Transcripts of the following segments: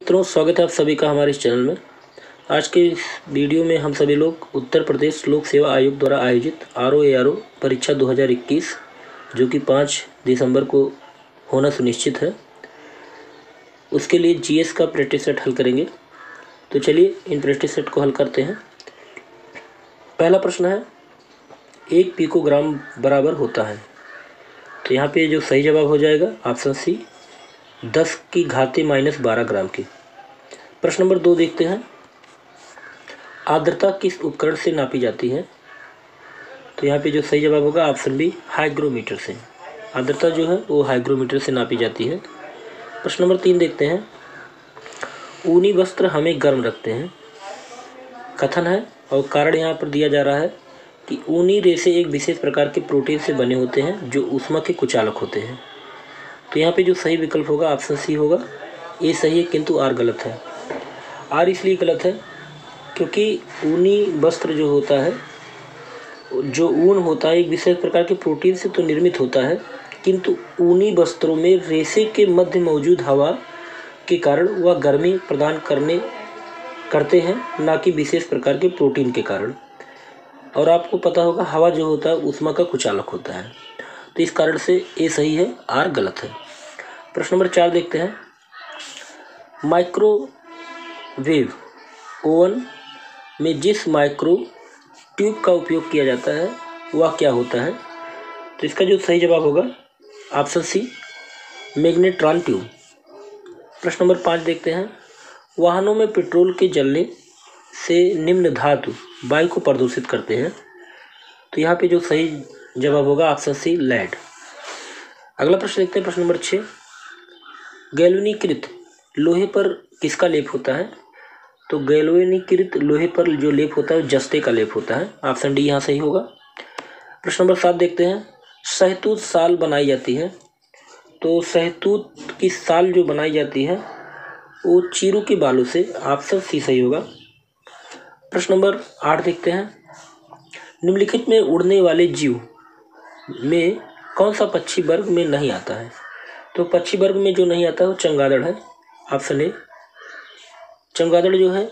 मित्रों, स्वागत है आप सभी का हमारे इस चैनल में। आज के इस वीडियो में हम सभी लोग उत्तर प्रदेश लोक सेवा आयोग द्वारा आयोजित RO ARO परीक्षा 2021 जो कि 5 दिसंबर को होना सुनिश्चित है, उसके लिए GS का प्रैक्टिस सेट हल करेंगे। तो चलिए इन प्रैक्टिस सेट को हल करते हैं। पहला प्रश्न है, 1 पिकोग्राम बराबर होता है। तो यहाँ पे जो सही जवाब हो जाएगा ऑप्शन सी, 10⁻12 ग्राम की। प्रश्न नंबर 2 देखते हैं, आर्द्रता किस उपकरण से नापी जाती है। तो यहाँ पे जो सही जवाब होगा ऑप्शन बी, हाइग्रोमीटर से। आर्द्रता जो है वो हाइग्रोमीटर से नापी जाती है। प्रश्न नंबर 3 देखते हैं, ऊनी वस्त्र हमें गर्म रखते हैं। कथन है और कारण यहाँ पर दिया जा रहा है कि ऊनी रेशे एक विशेष प्रकार के प्रोटीन से बने होते हैं जो ऊष्मा के कुचालक होते हैं। तो यहाँ पे जो सही विकल्प होगा ऑप्शन सी होगा। ए सही है किंतु आर गलत है। आर इसलिए गलत है क्योंकि ऊनी वस्त्र जो होता है, जो ऊन होता है, एक विशेष प्रकार के प्रोटीन से तो निर्मित होता है, किंतु ऊनी वस्त्रों में रेशे के मध्य मौजूद हवा के कारण वह गर्मी प्रदान करते हैं, ना कि विशेष प्रकार के प्रोटीन के कारण। और आपको पता होगा हवा जो होता है ऊष्मा का कुचालक होता है, तो इस कारण से ए सही है, आर गलत है। प्रश्न नंबर 4 देखते हैं, माइक्रोवेव ओवन में जिस माइक्रो ट्यूब का उपयोग किया जाता है वह क्या होता है। तो इसका जो सही जवाब होगा ऑप्शन सी, मैग्नेट्रॉन ट्यूब। प्रश्न नंबर 5 देखते हैं, वाहनों में पेट्रोल के जलने से निम्न धातु वायु को प्रदूषित करते हैं। तो यहाँ पे जो सही जवाब होगा ऑप्शन सी, लेड। अगला प्रश्न देखते हैं, प्रश्न नंबर 6, गैल्वेनीकृत लोहे पर किसका लेप होता है। तो गैल्वेनीकृत लोहे पर जो लेप होता है जस्ते का लेप होता है। ऑप्शन डी यहाँ सही होगा। प्रश्न नंबर 7 देखते हैं, शहतूत साल बनाई जाती है। तो शहतूत की साल जो बनाई जाती है वो चीरू के बालों से। ऑप्शन सी सही होगा। प्रश्न नंबर 8 देखते हैं, निम्नलिखित में उड़ने वाले जीव में कौन सा पक्षी वर्ग में नहीं आता है। तो पक्षी वर्ग में जो नहीं आता है वो चमगादड़ है। ऑप्शन ए, चमगादड़ जो है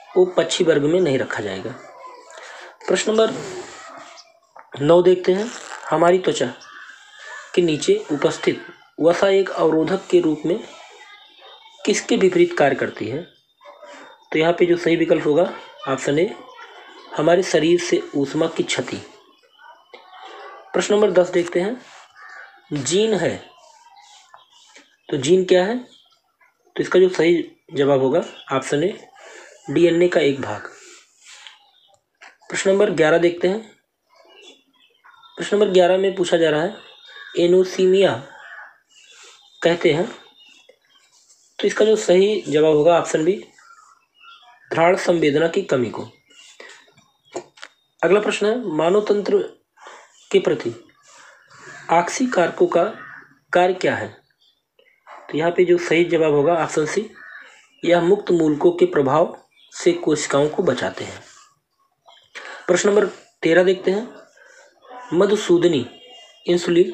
वो पक्षी वर्ग में नहीं रखा जाएगा। प्रश्न नंबर 9 देखते हैं, हमारी त्वचा के नीचे उपस्थित वसा एक अवरोधक के रूप में किसके विपरीत कार्य करती है। तो यहाँ पे जो सही विकल्प होगा ऑप्शन ए, हमारे शरीर से ऊष्मा की क्षति। प्रश्न नंबर 10 देखते हैं, जीन है। तो जीन क्या है। तो इसका जो सही जवाब होगा ऑप्शन ए, DNA का एक भाग। प्रश्न नंबर 11 देखते हैं, प्रश्न नंबर 11 में पूछा जा रहा है, एनोसीमिया कहते हैं। तो इसका जो सही जवाब होगा ऑप्शन बी, घ्राण संवेदना की कमी को। अगला प्रश्न है, मानव तंत्र के प्रति ऑक्सी कारकों का कार्य क्या है। तो यहाँ पे जो सही जवाब होगा ऑप्शन सी, यह मुक्त मूलकों के प्रभाव से कोशिकाओं को बचाते हैं। प्रश्न नंबर 13 देखते हैं, मधुसूदनी इंसुलिन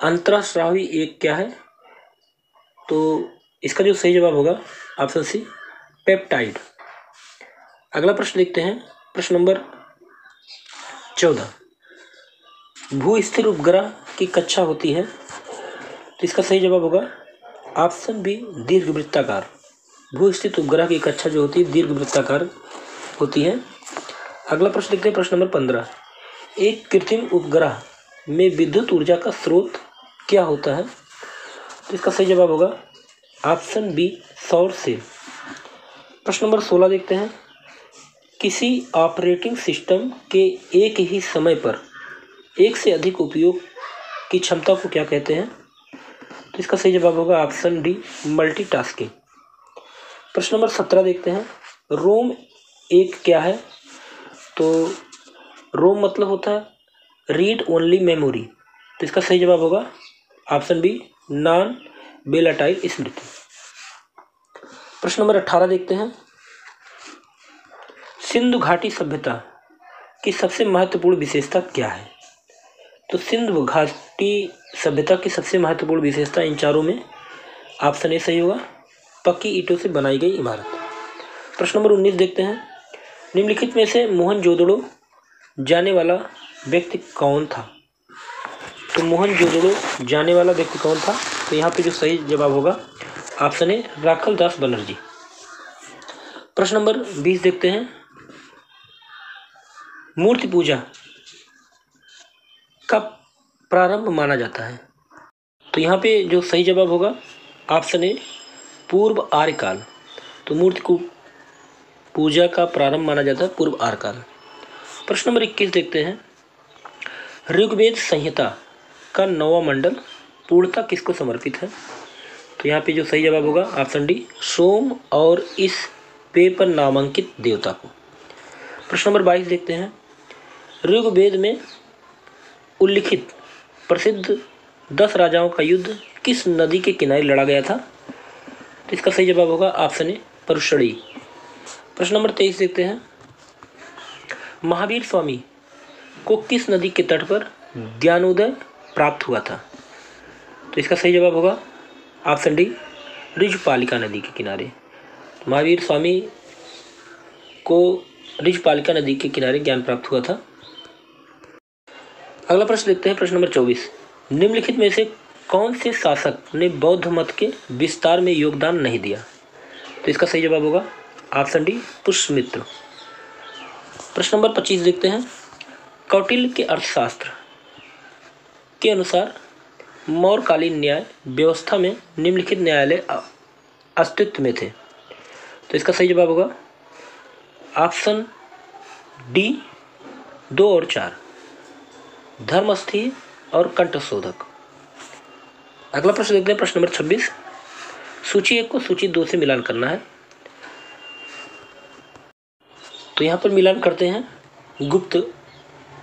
अंतःस्रावी एक क्या है। तो इसका जो सही जवाब होगा ऑप्शन सी, पेप्टाइड। अगला प्रश्न देखते हैं, प्रश्न नंबर 14, भू स्थिर उपग्रह की कक्षा होती है। तो इसका सही जवाब होगा ऑप्शन बी, दीर्घवृत्ताकार। भू स्थित उपग्रह की कक्षा जो होती है दीर्घवृत्ताकार होती है। अगला प्रश्न देखते हैं, प्रश्न नंबर 15, एक कृत्रिम उपग्रह में विद्युत ऊर्जा का स्रोत क्या होता है। तो इसका सही जवाब होगा ऑप्शन बी, सौर सेल। प्रश्न नंबर 16 देखते हैं, किसी ऑपरेटिंग सिस्टम के एक ही समय पर एक से अधिक उपयोग की क्षमता को क्या कहते हैं। तो इसका सही जवाब होगा ऑप्शन डी, मल्टीटास्किंग। प्रश्न नंबर 17 देखते हैं, रोम एक क्या है। तो रोम मतलब होता है रीड ओनली मेमोरी। तो इसका सही जवाब होगा ऑप्शन बी, नॉन वेलेटाइल स्मृति। प्रश्न नंबर 18 देखते हैं, सिंधु घाटी सभ्यता की सबसे महत्वपूर्ण विशेषता क्या है। तो सिंधु घाटी सभ्यता की सबसे महत्वपूर्ण विशेषता इन चारों में ऑप्शन ए सही होगा, पक्की ईंटों से बनाई गई इमारत। प्रश्न नंबर 19 देखते हैं, निम्नलिखित में से मोहनजोदड़ो जाने वाला व्यक्ति कौन था? तो मोहनजोदड़ो जाने वाला व्यक्ति कौन था? तो यहाँ पे जो सही जवाब होगा ऑप्शन ए राखल दास बनर्जी। प्रश्न नंबर 20 देखते हैं, मूर्ति पूजा का प्रारंभ माना जाता है? तो यहाँ पे जो सही जवाब होगा ऑप्शन ए पूर्व आर्यकाल। तो मूर्ति को पूजा का प्रारंभ माना जाता है पूर्व आर्यकाल। प्रश्न नंबर 21 देखते हैं, ऋग्वेद संहिता का 9वां मंडल पूर्णतः किसको समर्पित है? तो यहाँ पे जो सही जवाब होगा ऑप्शन डी सोम और इस पेपर नामांकित देवता को। प्रश्न नंबर 22 देखते हैं, ऋग्वेद में उल्लिखित प्रसिद्ध 10 राजाओं का युद्ध किस नदी के किनारे लड़ा गया था? तो इसका सही जवाब होगा ऑप्शन ए परुशड़ी। प्रश्न नंबर 23 देखते हैं, महावीर स्वामी को किस नदी के तट पर ज्ञानोदय प्राप्त हुआ था? तो इसका सही जवाब होगा ऑप्शन डी ऋजपालिका नदी के किनारे। महावीर स्वामी को ऋजपालिका नदी के किनारे ज्ञान प्राप्त हुआ था। अगला प्रश्न देखते हैं, प्रश्न नंबर 24, निम्नलिखित में से कौन से शासक ने बौद्ध मत के विस्तार में योगदान नहीं दिया? तो इसका सही जवाब होगा ऑप्शन डी पुष्यमित्र। प्रश्न नंबर 25 देखते हैं, कौटिल्य के अर्थशास्त्र के अनुसार मौर्यकालीन न्याय व्यवस्था में निम्नलिखित न्यायालय अस्तित्व में थे? तो इसका सही जवाब होगा ऑप्शन डी 2 और 4, धर्मस्थी और कंठशोधक। अगला प्रश्न देखते हैं, प्रश्न नंबर 26, सूची 1 को सूची 2 से मिलान करना है। तो यहाँ पर मिलान करते हैं गुप्त,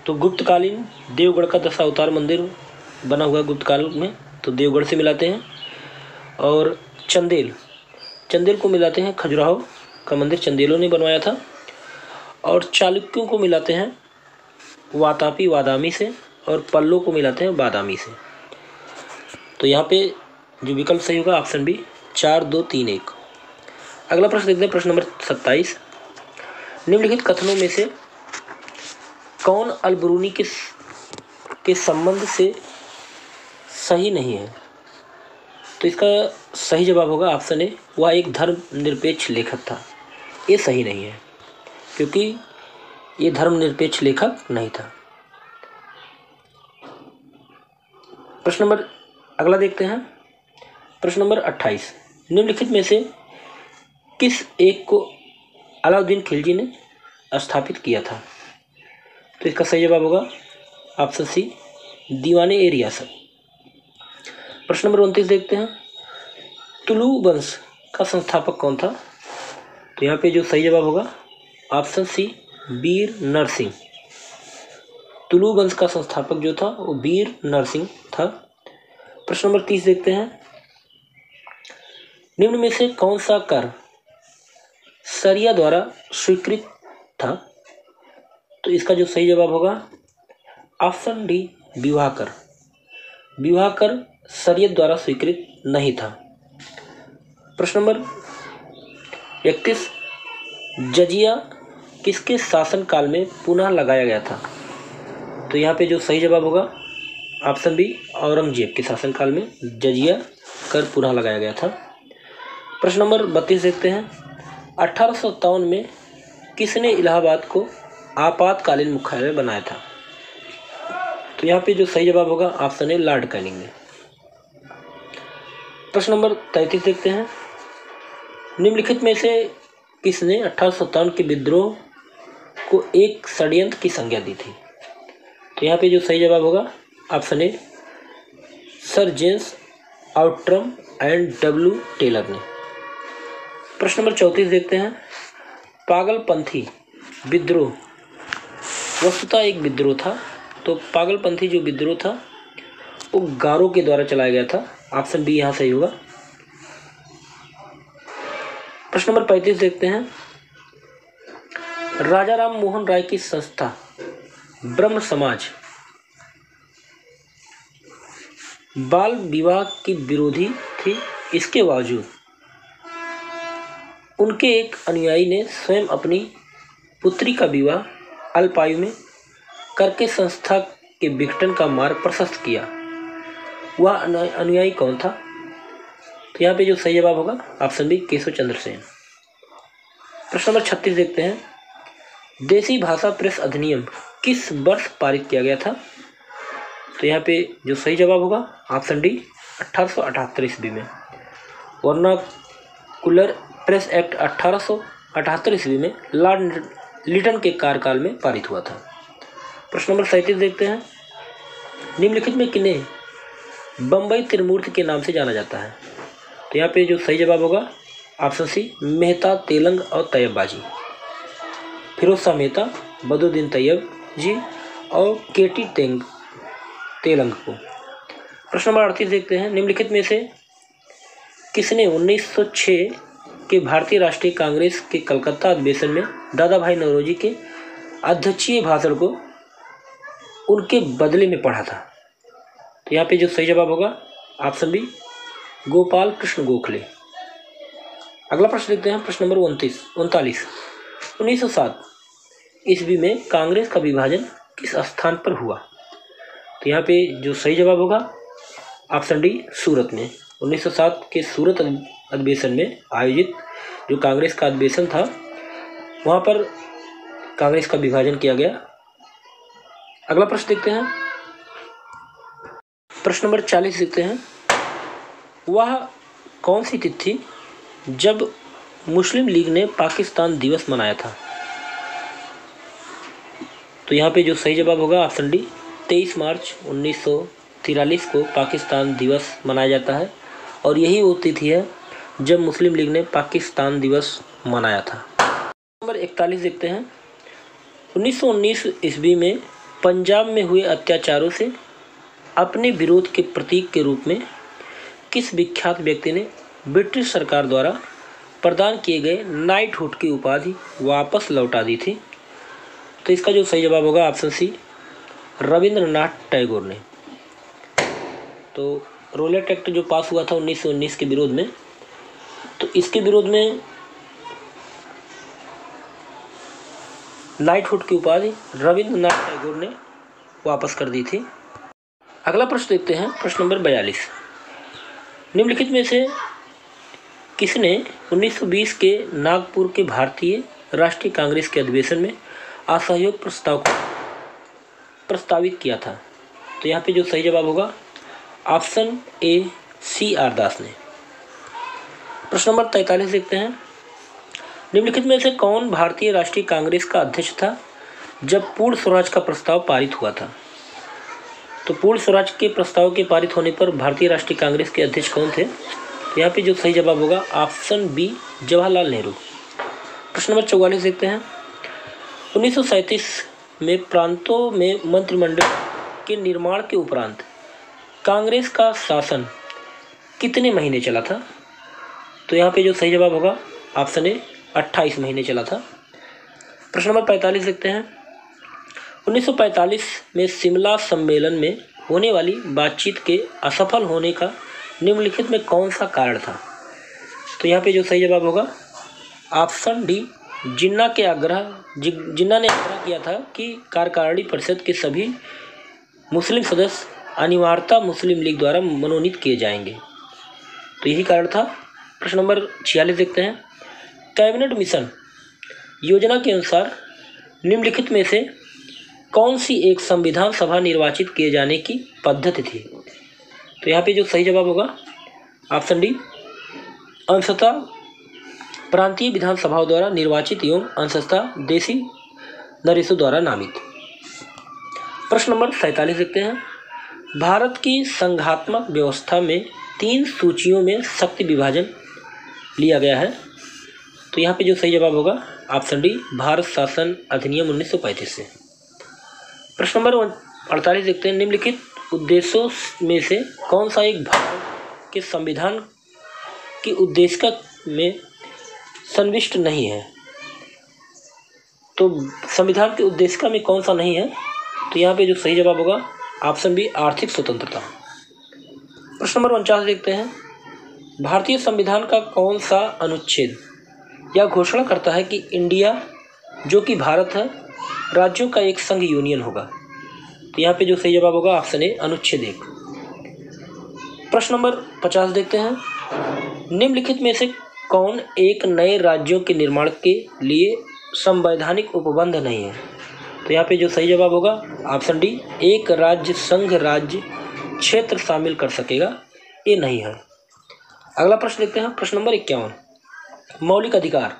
तो गुप्तकालीन देवगढ़ का दशावतार मंदिर बना हुआ गुप्त काल में, तो देवगढ़ से मिलाते हैं। और चंदेल को मिलाते हैं खजुराहो का मंदिर चंदेलों ने बनवाया था। और चालुक्यों को मिलाते हैं वातापी वादामी से, और पल्लो को मिलाते हैं बादामी से। तो यहाँ पे जो विकल्प सही होगा ऑप्शन बी 4 2 3 1। अगला प्रश्न देखते हैं, प्रश्न नंबर 27, निम्नलिखित कथनों में से कौन अल-बिरूनी के संबंध से सही नहीं है? तो इसका सही जवाब होगा ऑप्शन ए वह एक धर्मनिरपेक्ष लेखक था। ये सही नहीं है क्योंकि ये धर्मनिरपेक्ष लेखक नहीं था। प्रश्न नंबर अगला देखते हैं, प्रश्न नंबर 28, निम्नलिखित में से किस एक को अलाउद्दीन खिलजी ने स्थापित किया था? तो इसका सही जवाब होगा ऑप्शन सी दीवाने ए रियासत। प्रश्न नंबर 29 देखते हैं, तुलु वंश का संस्थापक कौन था? तो यहाँ पे जो सही जवाब होगा ऑप्शन सी वीर नरसिंह। तुलु वंश का संस्थापक जो था वो वीर नरसिंह था। प्रश्न नंबर 30 देखते हैं, निम्न में से कौन सा कर शरिया द्वारा स्वीकृत था? तो इसका जो सही जवाब होगा ऑप्शन डी विवाह कर। विवाह कर शरीयत द्वारा स्वीकृत नहीं था। प्रश्न नंबर 31, जजिया किसके शासन काल में पुनः लगाया गया था? तो यहाँ पे जो सही जवाब होगा ऑप्शन बी औरंगजेब के शासनकाल में जजिया कर पुनः लगाया गया था। प्रश्न नंबर 32 देखते हैं, 1857 में किसने इलाहाबाद को आपातकालीन मुख्यालय बनाया था? तो यहाँ पे जो सही जवाब होगा ऑप्शन ए लॉर्ड कैनिंग ने। प्रश्न नंबर 33 देखते हैं, निम्नलिखित में से किसने 1857 के विद्रोह को एक षड्यंत्र की संज्ञा दी थी? तो यहाँ पे जो सही जवाब होगा option A sir James Outram and W Taylor ने। प्रश्न नंबर 34 देखते हैं, पागलपंथी विद्रोह वस्तुतः एक विद्रोह था। तो पागलपंथी जो विद्रोह था वो गारो के द्वारा चलाया गया था। ऑप्शन बी यहाँ सही होगा। प्रश्न नंबर 35 देखते हैं, राजा राम मोहन राय की संस्था ब्रह्म समाज बाल विवाह की विरोधी थी, इसके बावजूद उनके एक अनुयायी ने स्वयं अपनी पुत्री का विवाह अल्पायु में करके संस्था के विघटन का मार्ग प्रशस्त किया। वह अनुयायी कौन था? तो यहाँ पे जो सही जवाब होगा ऑप्शन बी केशव चंद्र सेन। प्रश्न नंबर 36 देखते हैं, देसी भाषा प्रेस अधिनियम किस वर्ष पारित किया गया था? तो यहाँ पे जो सही जवाब होगा ऑप्शन डी 1878 ईस्वी में। वर्नाकुलर प्रेस एक्ट 1878 ईस्वी में लॉर्ड लिटन के कार्यकाल में पारित हुआ था। प्रश्न नंबर 37 देखते हैं, निम्नलिखित में किन्हें बम्बई त्रिमूर्ति के नाम से जाना जाता है? तो यहाँ पे जो सही जवाब होगा ऑप्शन सी मेहता, तेलंग और तैयब बाजी। फिरोज शाह मेहता, बदरुद्दीन तैयब जी और केटी तेलंग को। प्रश्न नंबर 38 देखते हैं, निम्नलिखित में से किसने 1906 के भारतीय राष्ट्रीय कांग्रेस के कलकत्ता अधिवेशन में दादा भाई नौरोजी के अध्यक्षीय भाषण को उनके बदले में पढ़ा था? तो यहाँ पे जो सही जवाब होगा ऑप्शन बी गोपाल कृष्ण गोखले। अगला प्रश्न देखते हैं, प्रश्न नंबर 39। 1907 ईस्वी में कांग्रेस का विभाजन किस स्थान पर हुआ? तो यहाँ पे जो सही जवाब होगा ऑप्शन डी सूरत में। 1907 के सूरत अधिवेशन में आयोजित जो कांग्रेस का अधिवेशन था वहाँ पर कांग्रेस का विभाजन किया गया। अगला प्रश्न देखते हैं, प्रश्न नंबर 40 देखते हैं, वह कौन सी तिथि थी जब मुस्लिम लीग ने पाकिस्तान दिवस मनाया था? तो यहाँ पे जो सही जवाब होगा ऑप्शन डी 23 मार्च 1943 को पाकिस्तान दिवस मनाया जाता है और यही वो तिथि है जब मुस्लिम लीग ने पाकिस्तान दिवस मनाया था। नंबर 41 देखते हैं, 1919 ईस्वी में पंजाब में हुए अत्याचारों से अपने विरोध के प्रतीक के रूप में किस विख्यात व्यक्ति ने ब्रिटिश सरकार द्वारा प्रदान किए गए नाइटहुड की उपाधि वापस लौटा दी थी? तो इसका जो सही जवाब होगा ऑप्शन सी रविंद्रनाथ टैगोर ने। तो रोलेट एक्ट जो पास हुआ था 1919 के विरोध में, तो इसके विरोध में नाइटहुड की उपाधि रविंद्रनाथ टैगोर ने वापस कर दी थी। अगला प्रश्न देखते हैं, प्रश्न नंबर 42। निम्नलिखित में से किसने 1920 के नागपुर के भारतीय राष्ट्रीय कांग्रेस के अधिवेशन में असहयोग प्रस्ताव को प्रस्तावित किया था? तो यहाँ पे जो सही जवाब होगा ऑप्शन ए CR दास ने। प्रश्न नंबर 43 देखते हैं, निम्नलिखित में से कौन भारतीय राष्ट्रीय कांग्रेस का अध्यक्ष था जब पूर्ण स्वराज का प्रस्ताव पारित हुआ था? तो पूर्ण स्वराज के प्रस्ताव के पारित होने पर भारतीय राष्ट्रीय कांग्रेस के अध्यक्ष कौन थे? तो यहाँ पे जो सही जवाब होगा ऑप्शन बी जवाहरलाल नेहरू। प्रश्न नंबर 44 देखते हैं, 1937 में प्रांतों में मंत्रिमंडल के निर्माण के उपरांत कांग्रेस का शासन कितने महीने चला था? तो यहाँ पे जो सही जवाब होगा ऑप्शन ए 28 महीने चला था। प्रश्न नंबर 45 देखते हैं, 1945 में शिमला सम्मेलन में होने वाली बातचीत के असफल होने का निम्नलिखित में कौन सा कारण था? तो यहाँ पे जो सही जवाब होगा ऑप्शन डी जिन्ना ने आग्रह किया था कि कार्यकारिणी परिषद के सभी मुस्लिम सदस्य अनिवार्यता मुस्लिम लीग द्वारा मनोनीत किए जाएंगे, तो यही कारण था। प्रश्न नंबर 46 देखते हैं, कैबिनेट मिशन योजना के अनुसार निम्नलिखित में से कौन सी एक संविधान सभा निर्वाचित किए जाने की पद्धति थी? तो यहाँ पे जो सही जवाब होगा ऑप्शन डी अंशतः प्रांतीय विधानसभाओं द्वारा निर्वाचित एवं अंशतः देसी नरेशों द्वारा नामित। प्रश्न नंबर 47 देखते हैं, भारत की संघात्मक व्यवस्था में 3 सूचियों में शक्ति विभाजन लिया गया है। तो यहाँ पे जो सही जवाब होगा ऑप्शन डी भारत शासन अधिनियम 1935 से। प्रश्न नंबर 48 देखते हैं, निम्नलिखित उद्देश्यों में से कौन सा एक भारत के संविधान के उद्देश्य में संविष्ट नहीं है? तो संविधान के उद्देश्य में कौन सा नहीं है? तो यहाँ पे जो सही जवाब होगा ऑप्शन बी आर्थिक स्वतंत्रता। प्रश्न नंबर 49 देखते हैं, भारतीय संविधान का कौन सा अनुच्छेद यह घोषणा करता है कि इंडिया जो कि भारत है राज्यों का एक संघ यूनियन होगा। तो यहाँ पे जो सही जवाब होगा ऑप्शन ए अनुच्छेद 1। प्रश्न नंबर 50 देखते हैं। निम्नलिखित में से कौन एक नए राज्यों के निर्माण के लिए संवैधानिक उपबंध नहीं है? तो यहाँ पे जो सही जवाब होगा ऑप्शन डी, एक राज्य संघ राज्य क्षेत्र शामिल कर सकेगा, ये नहीं है। अगला प्रश्न देखते हैं, प्रश्न नंबर 51। मौलिक अधिकार।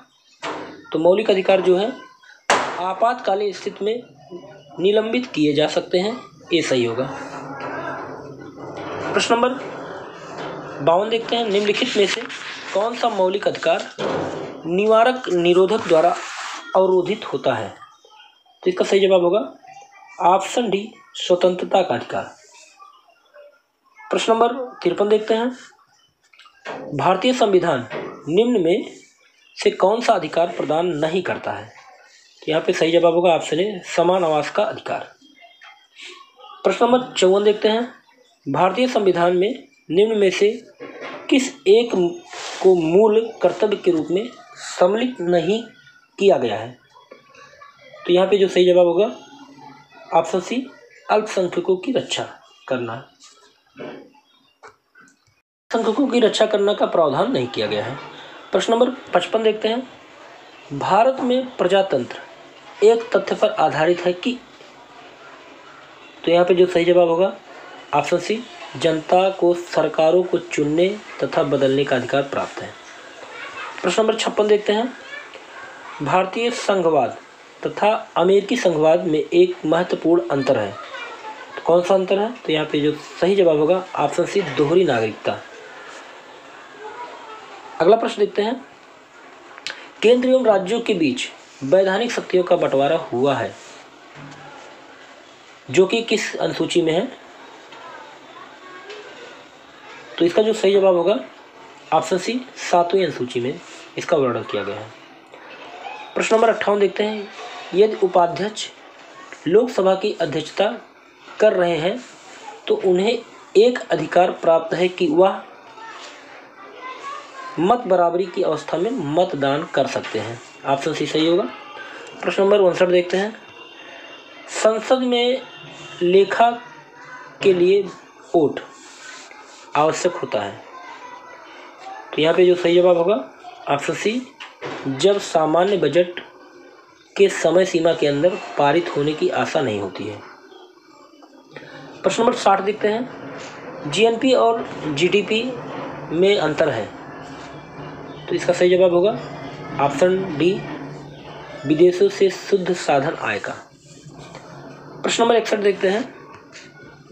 तो मौलिक अधिकार जो है आपातकालीन स्थिति में निलंबित किए जा सकते हैं, ये सही होगा। प्रश्न नंबर 52 देखते हैं। निम्नलिखित में से कौन सा मौलिक अधिकार निवारक निरोधक द्वारा अवरोधित होता है? तो इसका सही जवाब होगा ऑप्शन डी, स्वतंत्रता का अधिकार। प्रश्न नंबर 53 देखते हैं। भारतीय संविधान निम्न में से कौन सा अधिकार प्रदान नहीं करता है? तो यहाँ पे सही जवाब होगा ऑप्शन ए, समान आवास का अधिकार। प्रश्न नंबर 54 देखते हैं। भारतीय संविधान में निम्न में से किस एक को मूल कर्तव्य के रूप में सम्मिलित नहीं किया गया है? तो यहाँ पे जो सही जवाब होगा ऑप्शन सी, अल्पसंख्यकों की रक्षा करना। अल्पसंख्यकों की रक्षा करने का प्रावधान नहीं किया गया है। प्रश्न नंबर 55 देखते हैं। भारत में प्रजातंत्र एक तथ्य पर आधारित है कि? तो यहाँ पे जो सही जवाब होगा ऑप्शन सी, जनता को सरकारों को चुनने तथा बदलने का अधिकार प्राप्त है। प्रश्न नंबर 56 देखते हैं। भारतीय संघवाद तथा अमेरिकी संघवाद में एक महत्वपूर्ण अंतर है, तो कौन सा अंतर है? तो यहाँ पे जो सही जवाब होगा ऑप्शन सी, दोहरी नागरिकता। अगला प्रश्न देखते हैं। केंद्र एवं राज्यों के बीच वैधानिक शक्तियों का बंटवारा हुआ है, जो कि किस अनुसूची में है? तो इसका जो सही जवाब होगा ऑप्शन सी, 7वीं अनुसूची में इसका वर्णन किया गया है। प्रश्न नंबर 58 देखते हैं। यदि उपाध्यक्ष लोकसभा की अध्यक्षता कर रहे हैं तो उन्हें एक अधिकार प्राप्त है कि वह मत बराबरी की अवस्था में मतदान कर सकते हैं। ऑप्शन सी सही होगा। प्रश्न नंबर 59 देखते हैं। संसद में लेखा के लिए वोट आवश्यक होता है, तो यहाँ पे जो सही जवाब होगा ऑप्शन सी, जब सामान्य बजट के समय सीमा के अंदर पारित होने की आशा नहीं होती है। प्रश्न नंबर 60 देखते हैं। जीएनपी और जीडीपी में अंतर है, तो इसका सही जवाब होगा ऑप्शन डी, विदेशों से शुद्ध साधन आय का। प्रश्न नंबर 61 देखते हैं।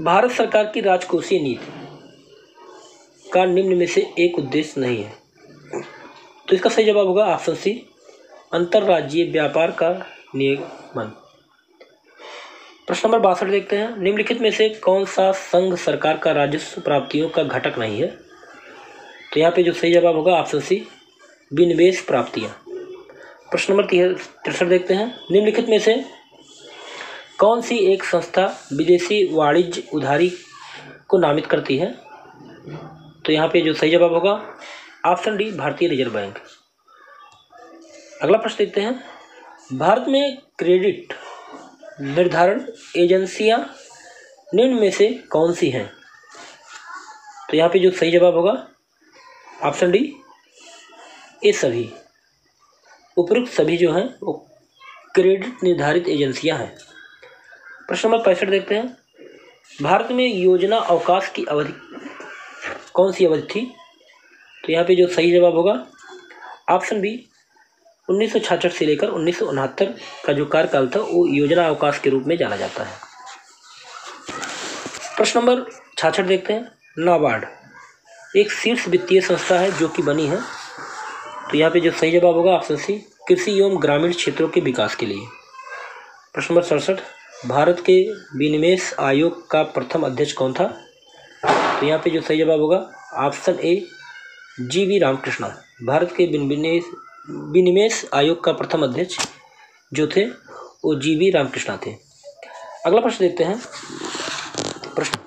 भारत सरकार की राजकोषीय नीति का निम्न में से एक उद्देश्य नहीं है, तो इसका सही जवाब होगा ऑप्शन सी, अंतर्राज्यीय व्यापार का नियमन। प्रश्न नंबर 62 देखते हैं। निम्नलिखित में से कौन सा संघ सरकार का राजस्व प्राप्तियों का घटक नहीं है? तो यहाँ पे जो सही जवाब होगा ऑप्शन सी, विनिवेश प्राप्तियाँ। प्रश्न नंबर 63 देखते हैं। निम्नलिखित में से कौन सी एक संस्था विदेशी वाणिज्य उधारी को नामित करती है? तो यहाँ पे जो सही जवाब होगा ऑप्शन डी, भारतीय रिजर्व बैंक। अगला प्रश्न देखते हैं। भारत में क्रेडिट निर्धारण एजेंसियां निम्न में से कौन सी हैं? तो यहाँ पे जो सही जवाब होगा ऑप्शन डी, ये सभी, उपरोक्त सभी जो हैं वो क्रेडिट निर्धारित एजेंसियां हैं। प्रश्न नंबर 65 देखते हैं। भारत में योजना अवकाश की अवधि कौन सी अवधि थी? तो यहाँ पे जो सही जवाब होगा ऑप्शन बी, 1966 से लेकर 1969 का जो कार्यकाल था वो योजना अवकाश के रूप में जाना जाता है। प्रश्न नंबर 66 देखते हैं। नाबार्ड एक शीर्ष वित्तीय संस्था है जो कि बनी है, तो यहाँ पे जो सही जवाब होगा ऑप्शन सी, कृषि एवं ग्रामीण क्षेत्रों के विकास के लिए। प्रश्न नंबर 67। भारत के विनिवेश आयोग का प्रथम अध्यक्ष कौन था? तो यहाँ पे जो सही जवाब होगा ऑप्शन ए, जी.वी. रामकृष्णन। भारत के विनिवेश आयोग का प्रथम अध्यक्ष जो थे वो जी.वी. रामकृष्णन थे। अगला प्रश्न देखते हैं। प्रश्न,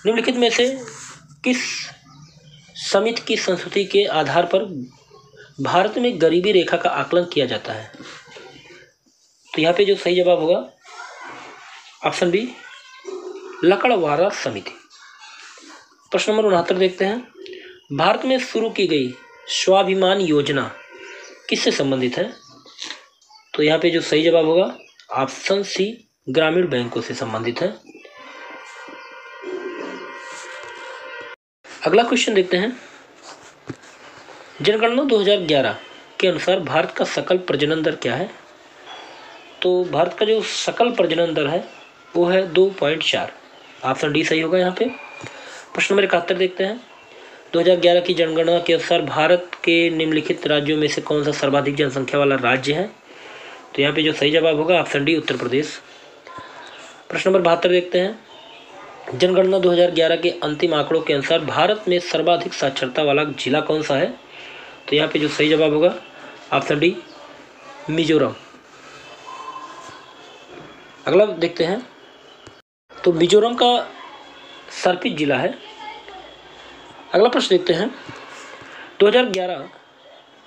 निम्नलिखित में से किस समिति की संस्तुति के आधार पर भारत में गरीबी रेखा का आकलन किया जाता है? तो यहाँ पे जो सही जवाब होगा ऑप्शन बी, लकड़वारा समिति। प्रश्न नंबर 69 देखते हैं, भारत में शुरू की गई स्वाभिमान योजना किससे संबंधित है? तो यहाँ पे जो सही जवाब होगा ऑप्शन सी, ग्रामीण बैंकों से संबंधित है। अगला क्वेश्चन देखते हैं, जनगणना 2011 के अनुसार भारत का सकल प्रजनन दर क्या है? तो भारत का जो सकल प्रजनन दर है वो है 2.4। ऑप्शन डी सही होगा यहाँ पे। प्रश्न नंबर 71 देखते हैं, 2011 की जनगणना के अनुसार भारत के निम्नलिखित राज्यों में से कौन सा सर्वाधिक जनसंख्या वाला राज्य है? तो यहाँ पे जो सही जवाब होगा ऑप्शन डी, उत्तर प्रदेश। प्रश्न नंबर 72 देखते हैं, जनगणना 2011 के अंतिम आंकड़ों के अनुसार भारत में सर्वाधिक साक्षरता वाला जिला कौन सा है? तो यहाँ पे जो सही जवाब होगा ऑप्शन डी, मिजोरम। अगला देखते हैं, तो मिजोरम का सर्पित जिला है। अगला प्रश्न देखते हैं, 2011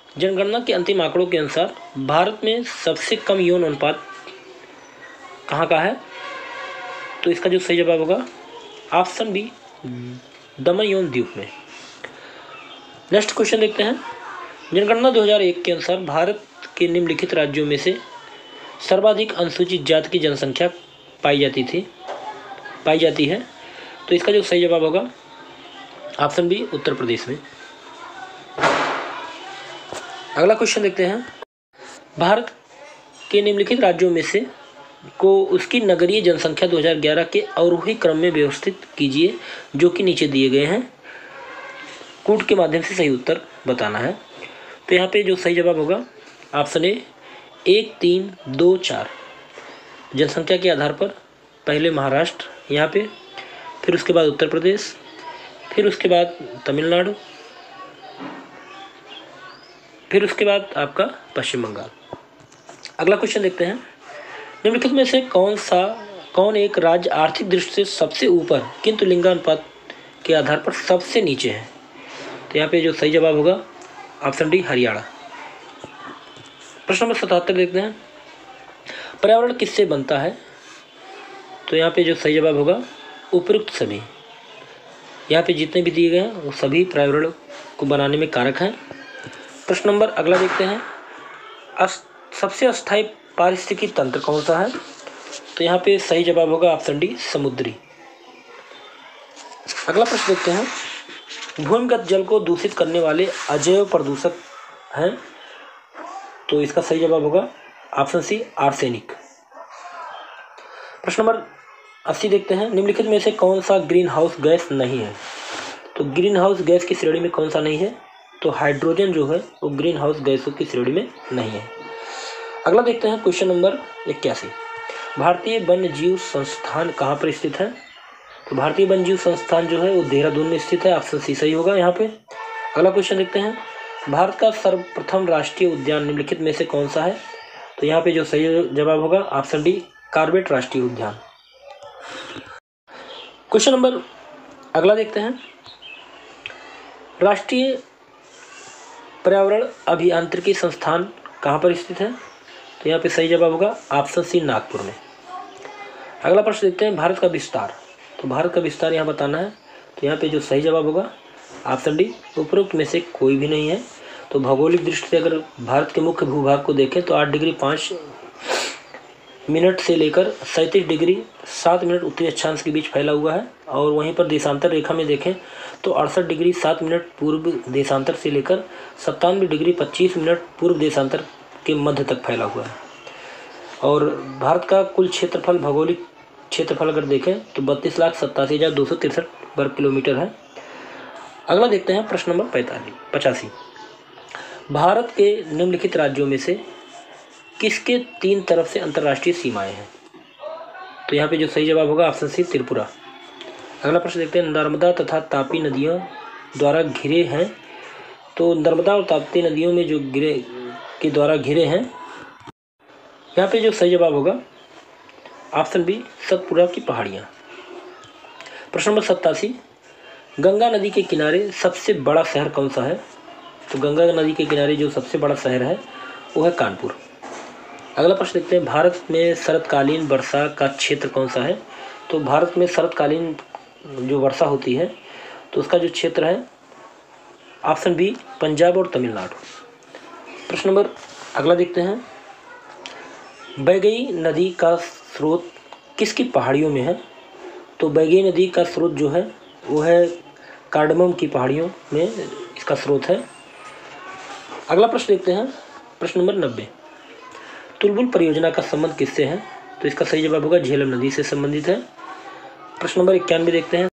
जनगणना के अंतिम आंकड़ों के अनुसार भारत में सबसे कम यौन अनुपात कहाँ का है? तो इसका जो सही जवाब होगा ऑप्शन बी, दमन यौन द्वीप में। नेक्स्ट क्वेश्चन देखते हैं, जनगणना 2001 के अनुसार भारत के निम्नलिखित राज्यों में से सर्वाधिक अनुसूचित जाति की जनसंख्या पाई जाती है। तो इसका जो सही जवाब होगा ऑप्शन बी, उत्तर प्रदेश में। अगला क्वेश्चन देखते हैं, भारत के निम्नलिखित राज्यों में से को उसकी नगरीय जनसंख्या 2011 के अवरोही क्रम में व्यवस्थित कीजिए, जो कि नीचे दिए गए हैं। कूट के माध्यम से सही उत्तर बताना है। तो यहाँ पे जो सही जवाब होगा ऑप्शन ए, 1, 3, 2, 4। जनसंख्या के आधार पर पहले महाराष्ट्र यहाँ पे, फिर उसके बाद उत्तर प्रदेश, फिर उसके बाद तमिलनाडु, फिर उसके बाद आपका पश्चिम बंगाल। अगला क्वेश्चन देखते हैं, निम्नलिखित में से कौन एक राज्य आर्थिक दृष्टि से सबसे ऊपर किंतु लिंगानुपात के आधार पर सबसे नीचे है? तो यहाँ पे जो सही जवाब होगा ऑप्शन डी, हरियाणा। प्रश्न नंबर 77 देखते हैं, पर्यावरण किससे बनता है? तो यहाँ पे जो सही जवाब होगा उपयुक्त सभी। यहाँ पे जितने भी दिए गए हैं वो सभी पर्यावरण को बनाने में कारक हैं। प्रश्न नंबर अगला देखते हैं, सबसे अस्थायी पारिस्थितिकी तंत्र कौन सा है? तो यहाँ पे सही जवाब होगा ऑप्शन डी, समुद्री। अगला प्रश्न देखते हैं, भूमिगत जल को दूषित करने वाले अजैव प्रदूषक हैं? तो इसका सही जवाब होगा ऑप्शन सी, आर्सेनिक। प्रश्न नंबर 80 देखते हैं, निम्नलिखित में से कौन सा ग्रीन हाउस गैस नहीं है? तो ग्रीन हाउस गैस की श्रेणी में कौन सा नहीं है? तो हाइड्रोजन जो है वो ग्रीन हाउस गैसों की श्रेणी में नहीं है। अगला देखते हैं क्वेश्चन नंबर 81, भारतीय वन्य जीव संस्थान कहाँ पर स्थित है? तो भारतीय वन्य जीव संस्थान जो है वो देहरादून में स्थित है। ऑप्शन सी सही होगा यहाँ पे। अगला क्वेश्चन देखते हैं, भारत का सर्वप्रथम राष्ट्रीय उद्यान निम्नलिखित में से कौन सा है? तो यहाँ पे जो सही जवाब होगा ऑप्शन डी, कॉर्बेट राष्ट्रीय उद्यान। क्वेश्चन नंबर अगला देखते हैं, राष्ट्रीय पर्यावरण अभियांत्रिकी संस्थान कहाँ पर स्थित है? तो यहाँ पे सही जवाब होगा ऑप्शन सी, नागपुर में। अगला प्रश्न देखते हैं, भारत का विस्तार। तो भारत का विस्तार यहाँ बताना है। तो यहाँ पे जो सही जवाब होगा ऑप्शन डी, उपरोक्त में से कोई भी नहीं है। तो भौगोलिक दृष्टि से अगर भारत के मुख्य भूभाग को देखें तो 8 डिग्री 5 मिनट से लेकर 37 डिग्री 7 मिनट उत्तरी अक्षांश के बीच फैला हुआ है। और वहीं पर देशांतर रेखा में देखें तो 68 डिग्री 7 मिनट पूर्व देशांतर से लेकर 97 डिग्री 25 मिनट पूर्व देशांतर के मध्य तक फैला हुआ है। और भारत का कुल क्षेत्रफल, भौगोलिक क्षेत्रफल अगर देखें तो 32,87,263 वर्ग किलोमीटर है। अगला देखते हैं प्रश्न नंबर 85, भारत के निम्नलिखित राज्यों में से किसके 3 तरफ से अंतर्राष्ट्रीय सीमाएं हैं? तो यहाँ पे जो सही जवाब होगा ऑप्शन सी, त्रिपुरा। अगला प्रश्न देखते हैं, नर्मदा तथा तापी नदियों द्वारा घिरे हैं। तो नर्मदा और ताप्ती नदियों में जो द्वारा घिरे हैं, यहाँ पे जो सही जवाब होगा ऑप्शन बी, सतपुड़ा की पहाड़ियाँ। प्रश्न नंबर 87, गंगा नदी के किनारे सबसे बड़ा शहर कौन सा है? तो गंगा नदी के किनारे जो सबसे बड़ा शहर है वो है कानपुर। अगला प्रश्न देखते हैं, भारत में शरतकालीन वर्षा का क्षेत्र कौन सा है? तो भारत में शरतकालीन जो वर्षा होती है तो उसका जो क्षेत्र है ऑप्शन बी पंजाब और तमिलनाडु। प्रश्न नंबर अगला देखते हैं, बैगई नदी का स्रोत किसकी पहाड़ियों में है? तो बैगई नदी का स्रोत जो है वो है कार्डमम की पहाड़ियों में इसका स्रोत है। अगला प्रश्न देखते हैं, प्रश्न नंबर 90, तुलबुल परियोजना का संबंध किससे है? तो इसका सही जवाब होगा झेलम नदी से संबंधित है। प्रश्न नंबर 91 देखते हैं,